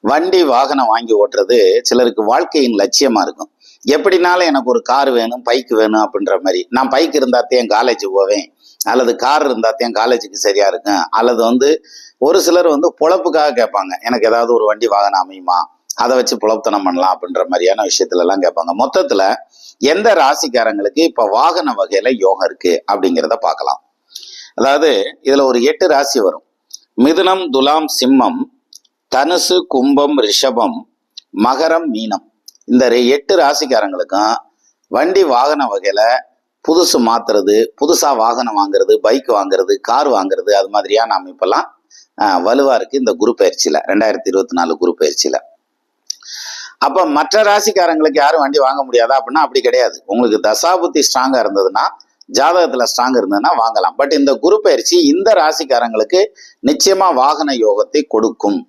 வண்டி வாகனம் வாங்கி ஓட்டுறது சிலருக்கு வாழ்க்கையின் லட்சியமா இருக்கும். எப்படினாலும் எனக்கு ஒரு கார் வேணும், பைக் வேணும் அப்படின்ற மாதிரி. நான் பைக் இருந்தாத்தையும் காலேஜ் போவேன், அல்லது கார் இருந்தாத்தையும் காலேஜுக்கு சரியா இருக்கும். அல்லது ஒரு சிலர் பொழப்புக்காக கேட்பாங்க, எனக்கு ஏதாவது ஒரு வண்டி வாகனம் அமையுமா, அதை வச்சு புலப்தனம் பண்ணலாம் அப்படின்ற மாதிரியான விஷயத்துல எல்லாம் கேட்பாங்க. மொத்தத்துல எந்த ராசிக்காரங்களுக்கு இப்ப வாகன வகையில யோகம் இருக்கு அப்படிங்கிறத பார்க்கலாம். அதாவது இதுல ஒரு 8 ராசி வரும். மிதுனம், துலாம், சிம்மம், தனுசு, கும்பம், ரிஷபம், மகரம், மீனம். இந்த 8 ராசிக்காரங்களுக்கும் வண்டி வாகன வகையில புதுசு மாத்துறது, புதுசா வாகனம் வாங்குறது, பைக் வாங்குறது, கார் வாங்குறது, அது மாதிரியான அமைப்பெல்லாம் வலுவா இருக்கு இந்த குரு பயிற்சியில, 2024 குரு பயிற்சியில. அப்ப மற்ற ராசிக்காரங்களுக்கு யாரும் வண்டி வாங்க முடியாதா அப்படின்னா அப்படி கிடையாது. உங்களுக்கு தசாபுத்தி ஸ்ட்ராங்கா இருந்ததுன்னா, ஜாதகத்துல ஸ்ட்ராங் இருந்ததுன்னா வாங்கலாம். பட் இந்த குரு பயிற்சி இந்த ராசிக்காரங்களுக்கு நிச்சயமா வாகன யோகத்தை கொடுக்கும்.